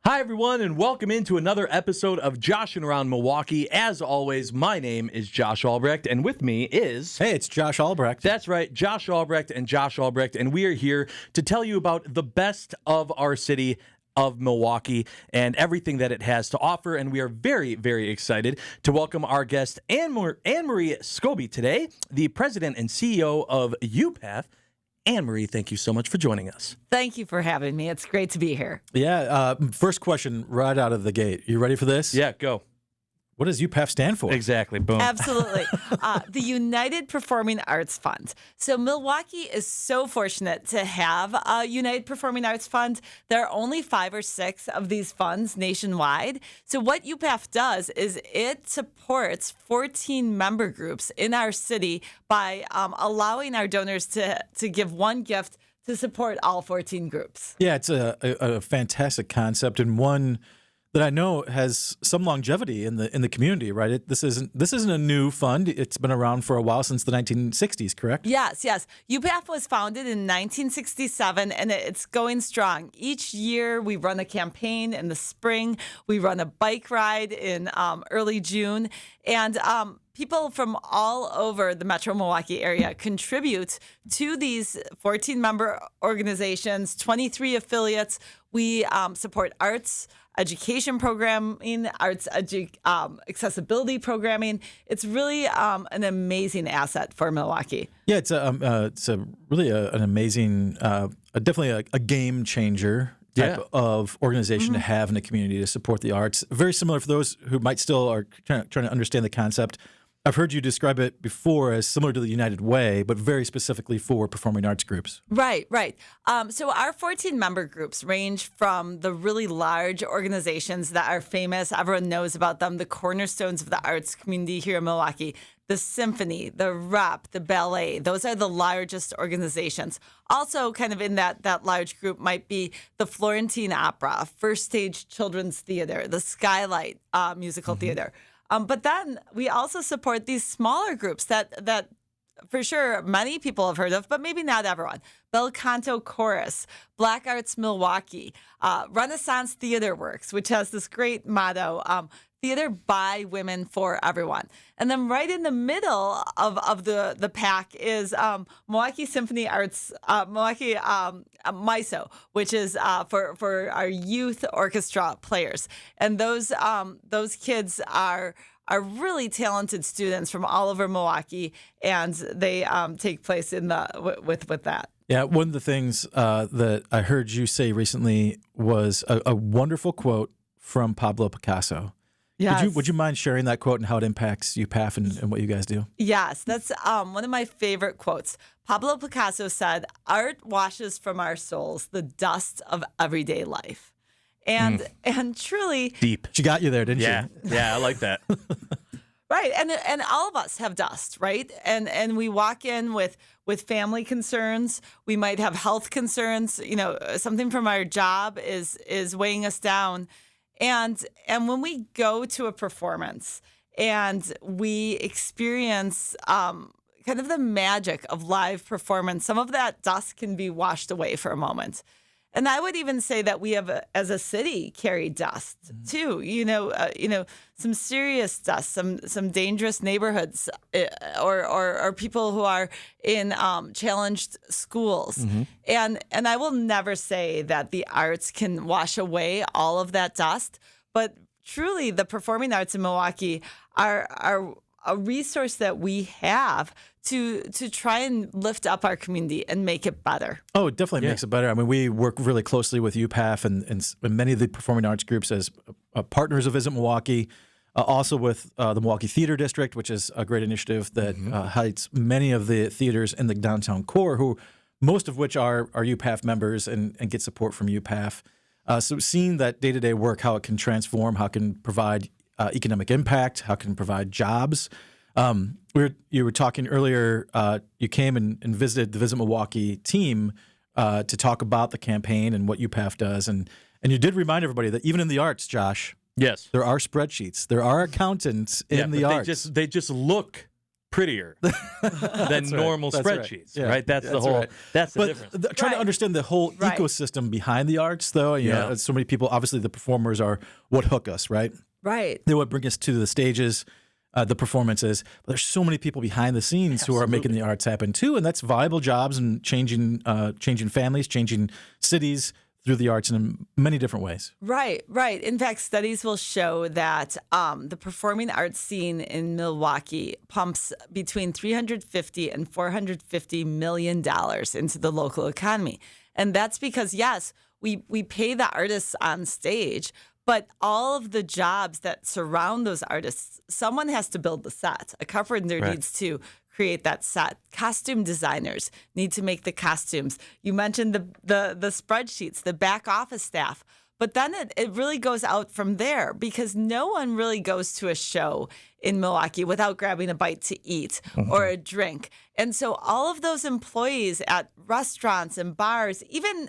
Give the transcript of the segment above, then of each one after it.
Hi, everyone, and welcome into another episode of Joshing Around Milwaukee. As always, my name is Josh Albrecht, and with me is... Hey, it's Josh Albrecht. That's right, Josh Albrecht and Josh Albrecht, and we are here to tell you about the best of our city of Milwaukee and everything that it has to offer, and we are very, very excited to welcome our guest, Annemarie Scobey, today, the president and CEO of UPAF. Annemarie, thank you so much for joining us. Thank you for having me. It's great to be here. Yeah, first question right out of the gate. You ready for this? Yeah, go. What does UPAF stand for? Exactly. Boom. Absolutely. The United Performing Arts Fund. So Milwaukee is so fortunate to have a United Performing Arts Fund. There are only 5 or 6 of these funds nationwide. So what UPAF does is it supports 14 member groups in our city by allowing our donors to give one gift to support all 14 groups. Yeah, it's a fantastic concept and one that I know has some longevity in the community, right? This isn't a new fund. It's been around for a while, since the 1960s, correct? Yes. UPAF was founded in 1967, and it's going strong. Each year, we run a campaign in the spring. We run a bike ride in early June, and people from all over the Metro Milwaukee area contribute to these 14-member organizations, 23 affiliates. We support arts education programming, arts accessibility programming. It's really an amazing asset for Milwaukee. Yeah, it's a really an amazing, definitely a game changer type of organization to have in the community to support the arts. Very similar for those who might still are trying to understand the concept. I've heard you describe it before as similar to the United Way, but very specifically for performing arts groups. Right. So our 14 member groups range from the really large organizations that are famous, everyone knows about them, the cornerstones of the arts community here in Milwaukee, the symphony, the rep, the ballet. Those are the largest organizations. Also kind of in that large group might be the Florentine Opera, First Stage Children's Theater, the Skylight Musical Theater. But then we also support these smaller groups that for sure many people have heard of, but maybe not everyone. Bel Canto Chorus, Black Arts Milwaukee, Renaissance Theater Works, which has this great motto, theater by women for everyone. And then right in the middle of the pack is Milwaukee Symphony Arts, Milwaukee MISO, which is for our youth orchestra players. And those kids are really talented students from all over Milwaukee, and they take place in with that. Yeah, one of the things that I heard you say recently was a wonderful quote from Pablo Picasso. Yes. Would you mind sharing that quote and how it impacts UPAF and what you guys do? Yes, that's one of my favorite quotes. Pablo Picasso said, "Art washes from our souls the dust of everyday life." And truly Deep. She got you there, didn't she? Yeah, I like that. right, and all of us have dust, right? And we walk in with family concerns. We might have health concerns. You know, something from our job is weighing us down. And when we go to a performance and we experience kind of the magic of live performance, some of that dust can be washed away for a moment. And I would even say that we have, as a city, carried dust too. Some serious dust, some dangerous neighborhoods, or people who are in challenged schools. And I will never say that the arts can wash away all of that dust, but truly, the performing arts in Milwaukee are a resource that we have to try and lift up our community and make it better. Oh, it definitely makes it better. I mean, we work really closely with UPAF and many of the performing arts groups as partners of Visit Milwaukee, also with the Milwaukee Theater District, which is a great initiative that highlights many of the theaters in the downtown core, who most of which are UPAF members and get support from UPAF. So seeing that day-to-day work, how it can transform, how it can provide economic impact, how it can provide jobs. You were talking earlier, you came and visited the Visit Milwaukee team to talk about the campaign and what UPAF does. And you did remind everybody that even in the arts, Josh, yes, there are spreadsheets. There are accountants in the arts. They just look prettier than normal That's right. spreadsheets, Yeah. right? That's the whole. right. That's the But difference. trying to understand the whole Right. ecosystem behind the arts, though, you Yeah. know, so many people, obviously the performers are what hook us, right? Right. They what bring us to the stages, the performances. But there's so many people behind the scenes who are making the arts happen too, and that's viable jobs and changing families, changing cities through the arts in many different ways. Right, right. In fact, studies will show that the performing arts scene in Milwaukee pumps between $350 and $450 million into the local economy. And that's because, yes, we pay the artists on stage, but all of the jobs that surround those artists, someone has to build the set. A carpenter needs to create that set. Costume designers need to make the costumes. You mentioned the spreadsheets, the back office staff. But then it really goes out from there because no one really goes to a show in Milwaukee without grabbing a bite to eat or a drink. And so all of those employees at restaurants and bars, even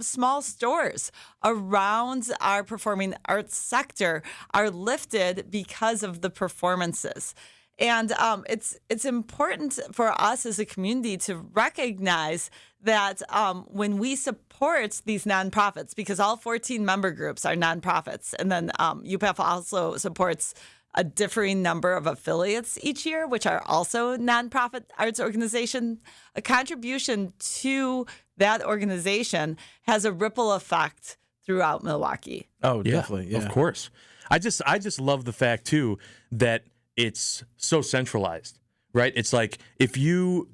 small stores around our performing arts sector are lifted because of the performances. And it's important for us as a community to recognize that when we support these nonprofits, because all 14 member groups are nonprofits, and then UPAF also supports a differing number of affiliates each year, which are also nonprofit arts organizations. A contribution to that organization has a ripple effect throughout Milwaukee. Oh, definitely. Yeah. Of course. I just love the fact too that it's so centralized, right? It's like if you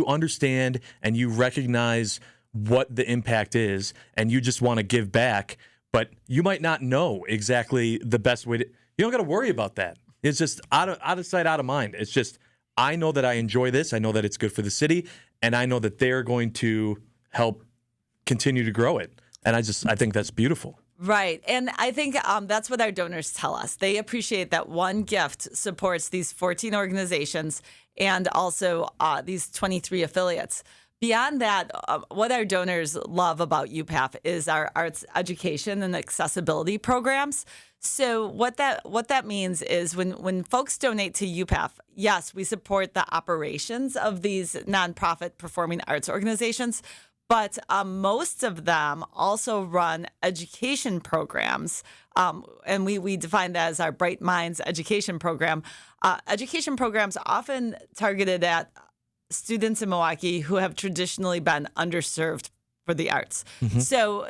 understand and you recognize what the impact is and you just want to give back, but you might not know exactly the best way to, you don't got to worry about that. It's just out of sight, out of mind. It's just, I know that I enjoy this. I know that it's good for the city, and I know that they're going to help continue to grow it. And I think that's beautiful. Right. And I think that's what our donors tell us. They appreciate that one gift supports these 14 organizations and also these 23 affiliates. Beyond that, what our donors love about UPAF is our arts education and accessibility programs. So what that means is when folks donate to UPAF, yes, we support the operations of these nonprofit performing arts organizations, but most of them also run education programs, and we define that as our Bright Minds education program. Education programs often targeted at students in Milwaukee who have traditionally been underserved for the arts. So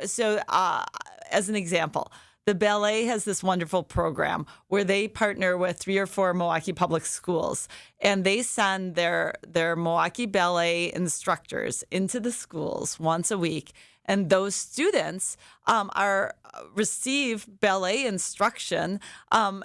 as an example, the ballet has this wonderful program where they partner with 3 or 4 Milwaukee public schools, and they send their Milwaukee ballet instructors into the schools once a week, and those students receive ballet instruction on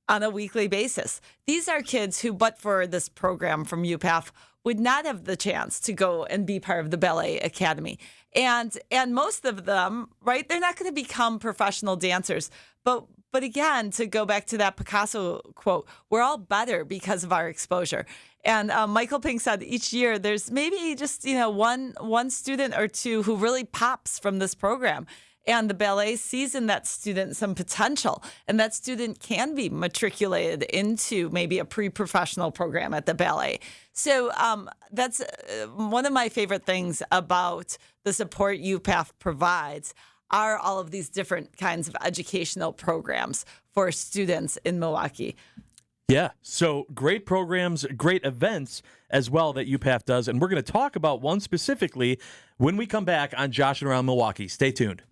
a weekly basis. These are kids who, but for this program from UPAF, would not have the chance to go and be part of the ballet academy. And most of them, right, they're not going to become professional dancers. But again, to go back to that Picasso quote, we're all better because of our exposure. And Michael Pink said each year there's maybe just one student or two who really pops from this program. And the ballet sees in that student some potential, and that student can be matriculated into maybe a pre-professional program at the ballet. So that's one of my favorite things about the support UPAF provides are all of these different kinds of educational programs for students in Milwaukee. Yeah, so great programs, great events as well that UPAF does, and we're going to talk about one specifically when we come back on Joshing Around Milwaukee. Stay tuned.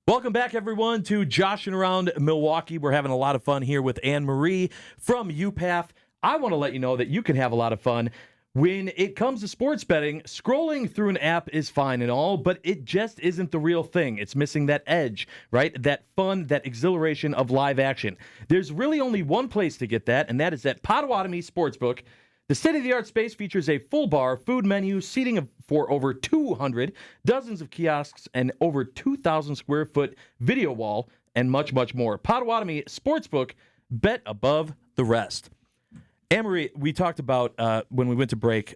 Welcome back, everyone, to Joshing Around Milwaukee. We're having a lot of fun here with Annemarie from UPAF. I want to let you know that you can have a lot of fun when it comes to sports betting. Scrolling through an app is fine and all, but it just isn't the real thing. It's missing that edge, right? That fun, that exhilaration of live action. There's really only one place to get that, and that is at Potawatomi Sportsbook. The state-of-the-art space features a full bar, food menu, seating for over 200, dozens of kiosks, and over 2,000 square foot video wall, and much, much more. Potawatomi Sportsbook, bet above the rest. Annemarie, we talked about when we went to break,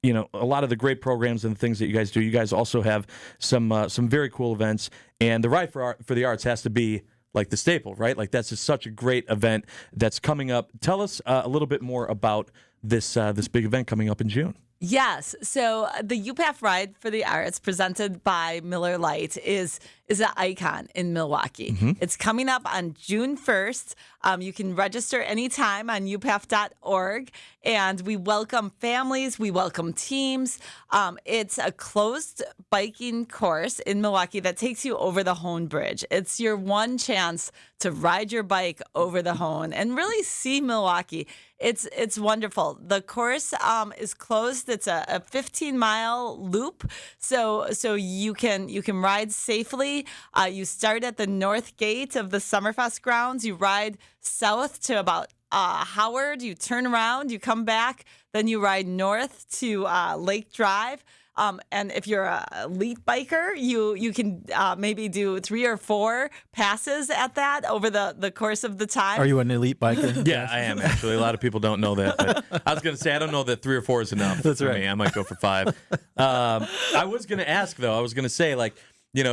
a lot of the great programs and the things that you guys do. You guys also have some very cool events, and the Ride for the Arts has to be like the staple, right? Like that's just such a great event that's coming up. Tell us a little bit more about this big event coming up in June. Yes. So the UPAF Ride for the Arts, presented by Miller Lite, is an icon in Milwaukee. It's coming up on June 1st. You can register anytime on upaf.org, and we welcome families. We welcome teams. It's a closed biking course in Milwaukee that takes you over the Hone Bridge. It's your one chance to ride your bike over the Hone and really see Milwaukee. It's wonderful. The course is closed. It's a 15-mile loop, so you can ride safely. You start at the north gate of the Summerfest grounds. You ride south to about Howard. You turn around. You come back. Then you ride north to Lake Drive. And if you're an elite biker, you can maybe do 3 or 4 passes at that over the course of the time. Are you an elite biker? Yeah, I am actually. A lot of people don't know that. But I was going to say, I don't know that 3 or 4 is enough for me. I might go for 5. I was going to ask, though. I was going to say, like,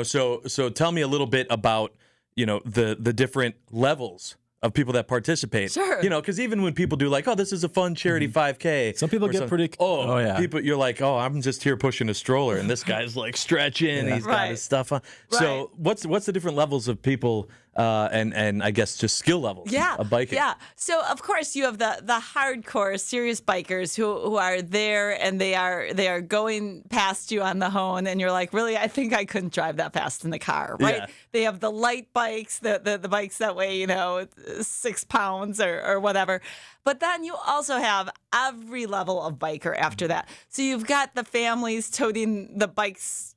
so tell me a little bit about, the different levels of people that participate. Sure. Because even when people do like, oh, this is a fun charity 5K. Some people get pretty. Oh, yeah. People, you're like, oh, I'm just here pushing a stroller, and this guy's like stretching. He's got his stuff on. Right. So what's the different levels of people and I guess just skill levels of biking? Yeah. So of course you have the hardcore serious bikers who are there, and they are going past you on the Hone, and you're like, really? I think I couldn't drive that fast in the car, right? Yeah. They have the light bikes, the bikes that weigh 6 pounds or whatever. But then you also have every level of biker after that. So you've got the families toting the bikes,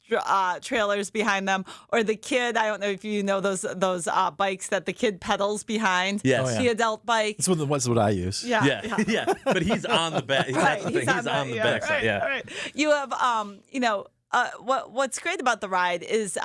trailers behind them, or the kid. I don't know if you know those bikes that the kid pedals behind. Yes. The adult bike. That's what I use. Yeah. But he's on the back. That's the thing. He's on the back side. Yeah. Right. You have what's great about the ride is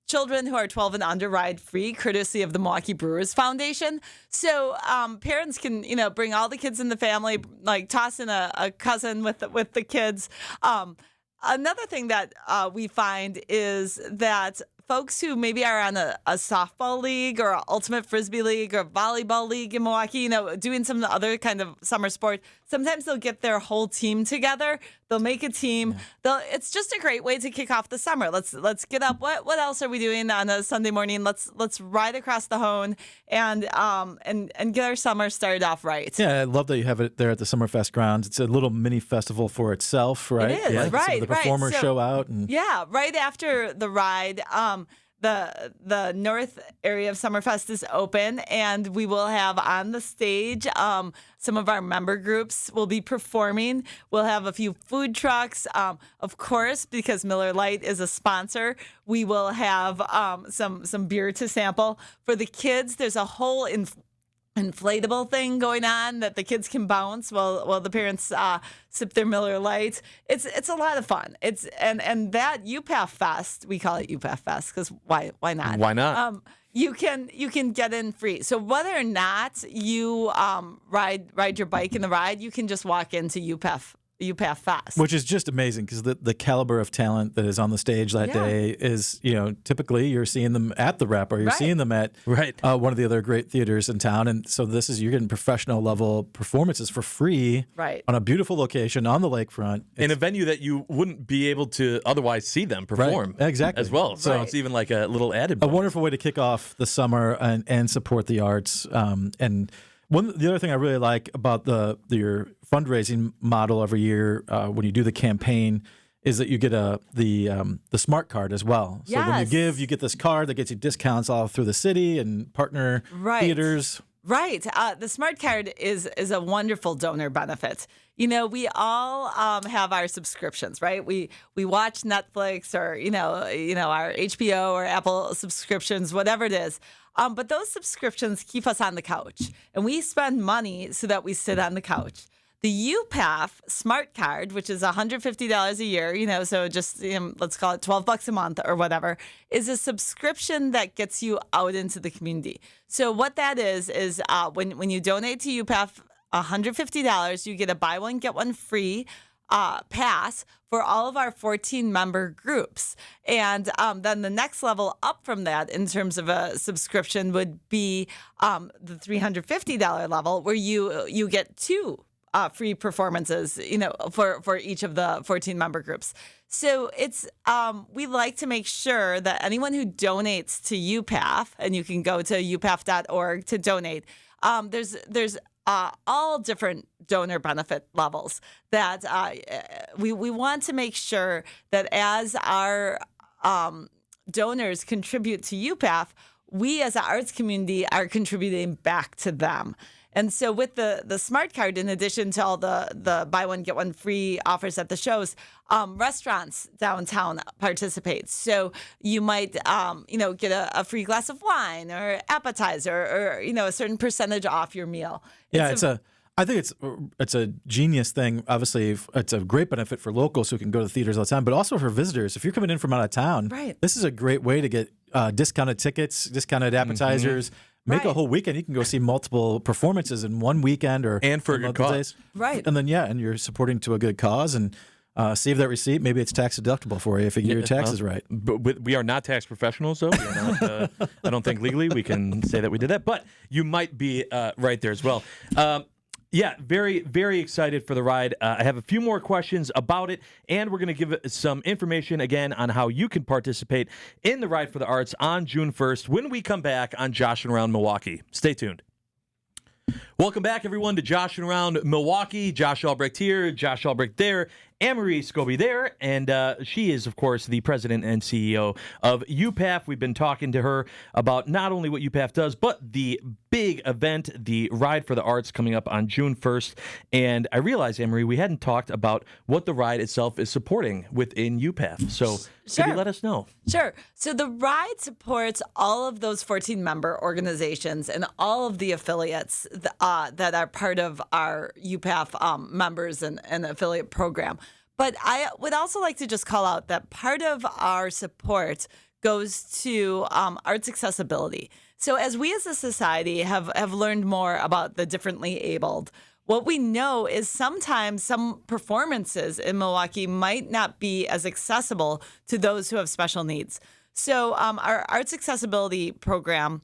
children who are 12 and under ride free, courtesy of the Milwaukee Brewers Foundation. So parents can, bring all the kids in the family, like toss in a cousin with the kids. Another thing that we find is that folks who maybe are on a softball league or an ultimate frisbee league or volleyball league in Milwaukee, doing some other kind of summer sport, sometimes they'll get their whole team together. They'll make a team. It's just a great way to kick off the summer. Let's get up. What else are we doing on a Sunday morning? Let's ride across the Hone and get our summer started off right. Yeah, I love that you have it there at the Summerfest grounds. It's a little mini festival for itself, right? It is, right. Some of the performers show out. Yeah, right after the ride, the north area of Summerfest is open, and we will have on the stage some of our member groups will be performing. We'll have a few food trucks. Of course, because Miller Lite is a sponsor, we will have some beer to sample. For the kids, there's a whole inflatable thing going on that the kids can bounce while the parents sip their Miller Lite. It's a lot of fun. And that UPAF Fest, we call it UPAF Fest because why not? Why not? You can get in free. So whether or not you ride your bike in the ride, you can just walk into UPAF Fest. Which is just amazing because the caliber of talent that is on the stage that day is, typically you're seeing them at the Rep or you're seeing them at one of the other great theaters in town. And so you're getting professional level performances for free on a beautiful location on the lakefront. In a venue that you wouldn't be able to otherwise see them perform exactly as well. So it's even like a little added bonus. A wonderful way to kick off the summer and support the arts. And the other thing I really like about your fundraising model every year when you do the campaign is that you get the smart card as well. So when you give, you get this card that gets you discounts all through the city and partner theaters. Right. The smart card is a wonderful donor benefit. We all have our subscriptions, right? We watch Netflix or our HBO or Apple subscriptions, whatever it is. But those subscriptions keep us on the couch, and we spend money so that we sit on the couch. The UPAF Smart Card, which is $150 a year, so just let's call it $12 a month or whatever, is a subscription that gets you out into the community. So what that is when you donate to UPAF $150, you get a buy one get one free pass for all of our 14 member groups. And then the next level up from that in terms of a subscription would be the $350 level, where you get 2 free performances, for each of the 14 member groups. So it's we like to make sure that anyone who donates to UPAF, and you can go to upaf.org to donate. There's all different donor benefit levels that we want to make sure that as our donors contribute to UPAF, we as an arts community are contributing back to them. And so with the Smart Card, in addition to all the buy one, get one free offers at the shows, restaurants downtown participate. So you might, get a free glass of wine or appetizer or, a certain percentage off your meal. Yeah, I think it's a genius thing. Obviously, it's a great benefit for locals who can go to theaters all the time, but also for visitors. If you're coming in from out of town, right, this is a great way to get discounted tickets, discounted appetizers. Make a whole weekend. You can go see multiple performances in one weekend and for a good cause. Days. Right. And then, and you're supporting to a good cause and save that receipt. Maybe it's tax deductible for you if you get your taxes right. But we are not tax professionals, though. We are not, I don't think legally we can say that we did that, but you might be right there as well. Yeah, very, very excited for the ride. I have a few more questions about it, and we're going to give some information again on how you can participate in the Ride for the Arts on June 1st when we come back on Joshing Around Milwaukee. Stay tuned. Welcome back, everyone, to Joshing Around Milwaukee. Josh Albrecht here, Josh Albrecht there, Annemarie Scobey there, and she is, of course, the president and CEO of UPAF. We've been talking to her about not only what UPAF does, but the big event, the Ride for the Arts, coming up on June 1st. And I realized, Annemarie, we hadn't talked about what the ride itself is supporting within UPAF. So could you let us know? Sure. So the ride supports all of those 14 member organizations and all of the affiliates that are part of our UPAF members and affiliate program. But I would also like to just call out that part of our support goes to arts accessibility. So as we as a society have learned more about the differently abled, what we know is sometimes some performances in Milwaukee might not be as accessible to those who have special needs. So our arts accessibility program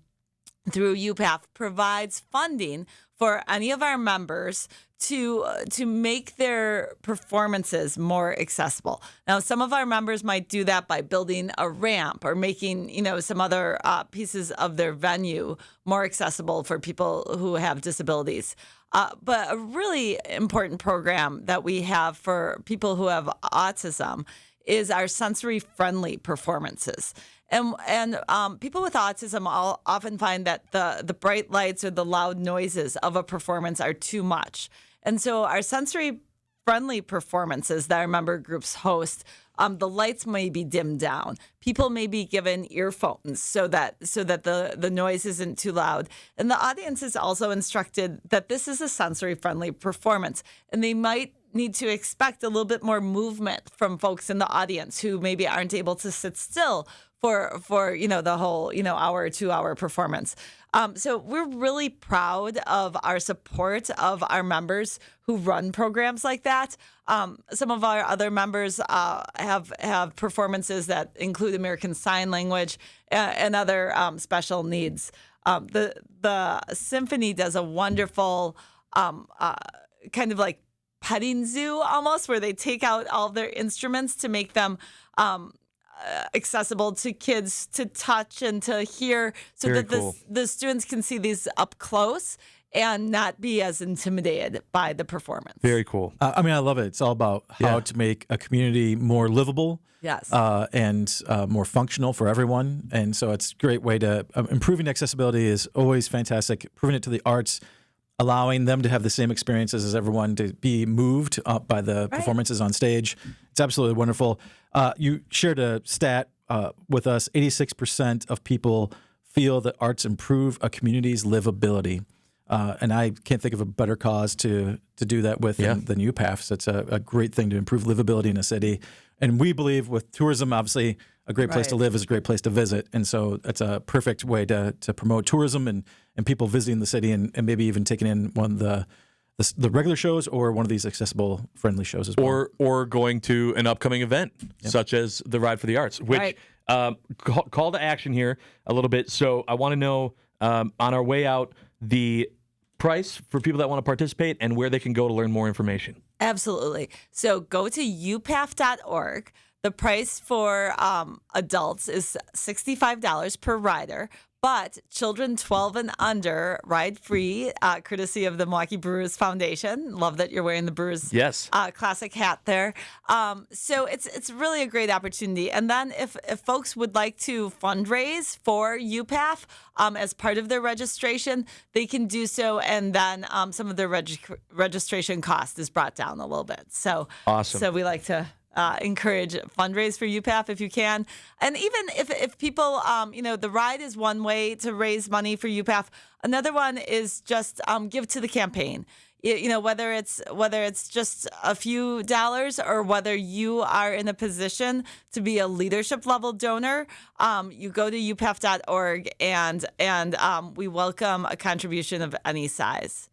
through UPAF provides funding for any of our members to make their performances more accessible. Now, some of our members might do that by building a ramp or making, some other pieces of their venue more accessible for people who have disabilities. But a really important program that we have for people who have autism is our sensory-friendly performances. And people with autism often find that the bright lights or the loud noises of a performance are too much. And so our sensory-friendly performances that our member groups host, the lights may be dimmed down. People may be given earphones so that the noise isn't too loud. And the audience is also instructed that this is a sensory-friendly performance. And they might need to expect a little bit more movement from folks in the audience who maybe aren't able to sit still for the whole hour or 2 hour performance. So we're really proud of our support of our members who run programs like that. Some of our other members have performances that include American Sign Language and other special needs. The symphony does a wonderful kind of like petting zoo almost, where they take out all their instruments to make them accessible to kids to touch and to hear, so Very that cool. the students can see these up close and not be as intimidated by the performance. Very cool. I love it. It's all about how to make a community more livable, Yes. and more functional for everyone. And so it's a great way to improving accessibility is always fantastic. Proving it to the arts, allowing them to have the same experiences as everyone, to be moved up by the performances on stage. It's absolutely wonderful. You shared a stat with us. 86% of people feel that arts improve a community's livability. And I can't think of a better cause to do that with than UPAF. So it's a great thing to improve livability in a city. And we believe with tourism, obviously, a great place to live is a great place to visit. And so it's a perfect way to promote tourism and people visiting the city and maybe even taking in one of the the regular shows or one of these accessible, friendly shows as well. Or going to an upcoming event such as the Ride for the Arts, which call to action here a little bit. So I want to know on our way out the price for people that want to participate and where they can go to learn more information. Absolutely. So go to upaf.org. The price for adults is $65 per rider, but children 12 and under ride free, courtesy of the Milwaukee Brewers Foundation. Love that you're wearing the Brewers classic hat there. So it's really a great opportunity. And then if folks would like to fundraise for UPAF as part of their registration, they can do so. And then some of their registration cost is brought down a little bit. So awesome. So we like to encourage fundraise for UPAF if you can. And even if people, the ride is one way to raise money for UPAF. Another one is just give to the campaign. Whether it's just a few dollars or whether you are in a position to be a leadership level donor, you go to upaf.org and we welcome a contribution of any size.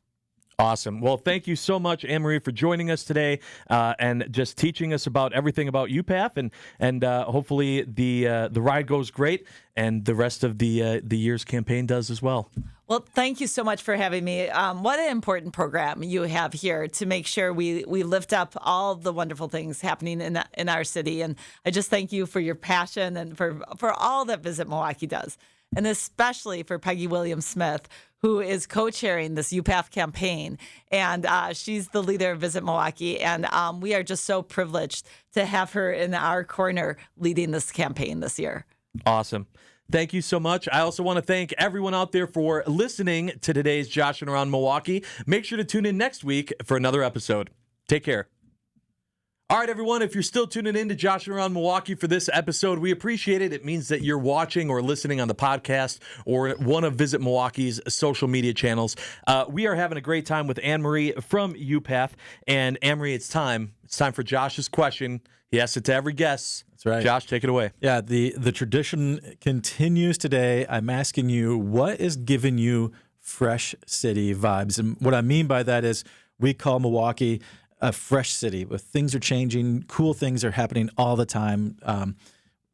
Awesome. Well, thank you so much, Annemarie, for joining us today and just teaching us about everything about UPAF, and hopefully the ride goes great and the rest of the year's campaign does as well. Well, thank you so much for having me. What an important program you have here to make sure we lift up all the wonderful things happening in our city. And I just thank you for your passion and for all that Visit Milwaukee does, and especially for Peggy Williams-Smith, who is co-chairing this UPAF campaign. And she's the leader of Visit Milwaukee. And we are just so privileged to have her in our corner leading this campaign this year. Awesome. Thank you so much. I also want to thank everyone out there for listening to today's Joshing Around Milwaukee. Make sure to tune in next week for another episode. Take care. All right, everyone, if you're still tuning in to Joshing Around Milwaukee for this episode, we appreciate it. It means that you're watching or listening on the podcast or one of Visit Milwaukee's social media channels. We are having a great time with Annemarie from UPAF. And Annemarie, it's time. It's time for Josh's question. He asks it to every guest. That's right. Josh, take it away. Yeah, the tradition continues today. I'm asking you, what is giving you fresh city vibes? And what I mean by that is we call Milwaukee a fresh city where things are changing, cool things are happening all the time.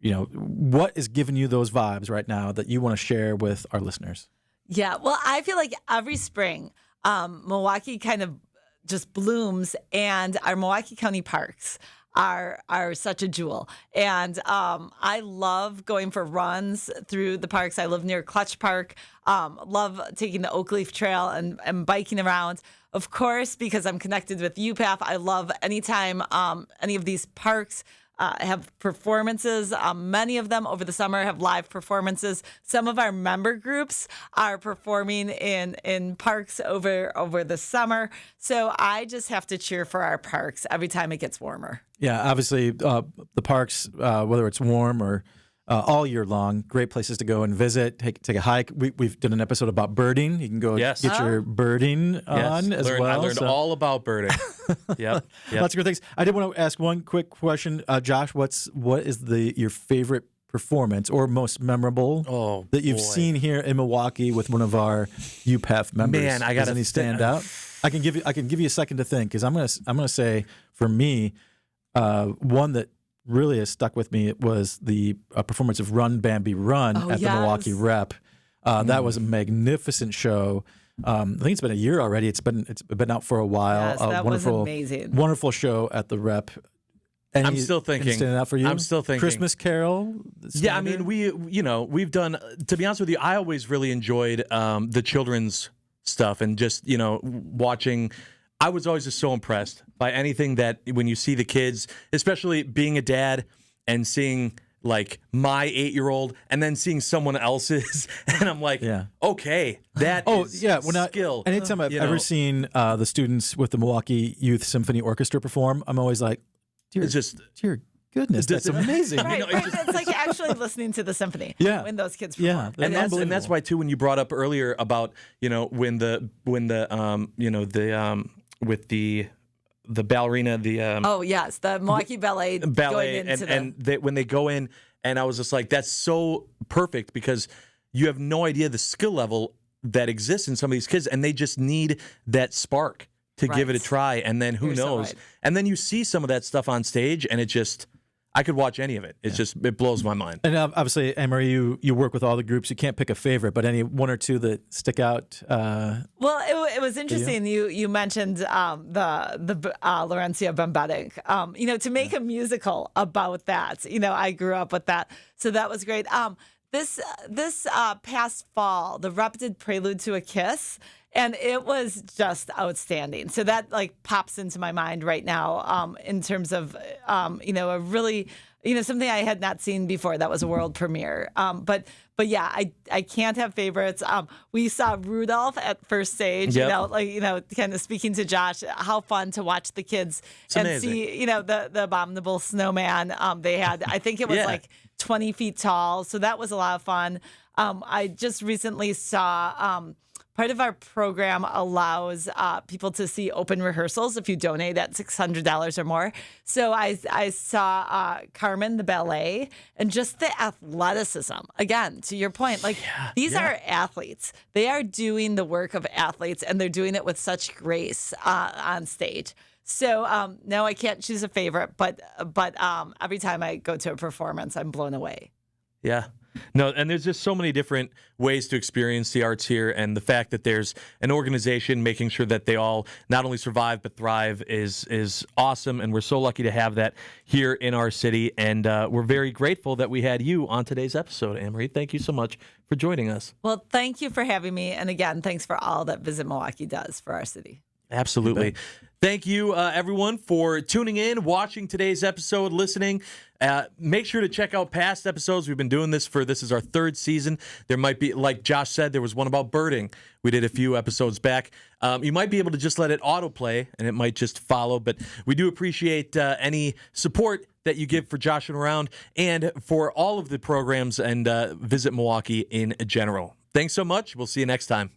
What is giving you those vibes right now that you want to share with our listeners? Yeah, well, I feel like every spring, Milwaukee kind of just blooms, and our Milwaukee County parks are such a jewel. And I love going for runs through the parks. I live near Clutch Park. Love taking the Oak Leaf Trail and biking around. Of course, because I'm connected with UPAF, I love anytime any of these parks have performances. Many of them over the summer have live performances. Some of our member groups are performing in parks over the summer. So I just have to cheer for our parks every time it gets warmer. Yeah, obviously the parks, whether it's warm or all year long, great places to go and visit, take a hike. We've done an episode about birding. You can go get your birding on as well. I learned all about birding. Yep. Lots of good things. I did want to ask one quick question. Josh, what is your favorite performance or most memorable that you've seen here in Milwaukee with one of our UPAF members? Man, I got any stand out? I can give you a second to think, because I'm gonna say for me, one that really has stuck with me. It was the performance of Run Bambi Run at the Milwaukee Rep. That was a magnificent show. I think it's been a year already. It's been out for a while. Yes, that was amazing. Wonderful show at the Rep. I'm still thinking. Standing out for you? I'm still thinking. Christmas Carol. Yeah, I mean, we've done. To be honest with you, I always really enjoyed the children's stuff and just watching. I was always just so impressed by anything that when you see the kids, especially being a dad and seeing like my 8-year-old and then seeing someone else's, and I'm like, okay, that is skill. Anytime I've ever seen the students with the Milwaukee Youth Symphony Orchestra perform, I'm always like, dear goodness, that's amazing. Right, it's like actually listening to the symphony when those kids perform. Yeah, and that's why too, when you brought up earlier about when the with the ballerina, the Milwaukee Ballet going into when they go in, and I was just like, that's so perfect, because you have no idea the skill level that exists in some of these kids, and they just need that spark to give it a Right. try, and then who You're so knows? right. And then you see some of that stuff on stage, and it just, I could watch any of it. It's just, it blows my mind. And obviously, Annemarie, you work with all the groups. You can't pick a favorite, but any one or two that stick out. Well, it was interesting. You mentioned the Laurencia Bembedding. To make a musical about that. I grew up with that, so that was great. This past fall, the Rep did Prelude to a Kiss, and it was just outstanding. So that pops into my mind right now in terms of a really something I had not seen before. That was a world premiere. But yeah, I can't have favorites. We saw Rudolph at First Stage. Yep. Kind of speaking to Josh, how fun to watch the kids amazing. see the abominable snowman. They had, I think it was Yeah. 20 feet tall. So that was a lot of fun. I just recently saw part of our program allows people to see open rehearsals if you donate at $600 or more. So I saw Carmen, the ballet, and just the athleticism. Again, to your point, these are athletes. They are doing the work of athletes, and they're doing it with such grace on stage. So no, I can't choose a favorite, but every time I go to a performance, I'm blown away. Yeah. No, and there's just so many different ways to experience the arts here, and the fact that there's an organization making sure that they all not only survive but thrive is awesome, and we're so lucky to have that here in our city, and we're very grateful that we had you on today's episode, Annemarie. Thank you so much for joining us. Well, thank you for having me, and again, thanks for all that Visit Milwaukee does for our city. Absolutely. Thank you, everyone, for tuning in, watching today's episode, listening. Make sure to check out past episodes. We've been doing this is our third season. There might be, like Josh said, there was one about birding. We did a few episodes back. You might be able to just let it autoplay, and it might just follow. But we do appreciate any support that you give for Joshing Around and for all of the programs and Visit Milwaukee in general. Thanks so much. We'll see you next time.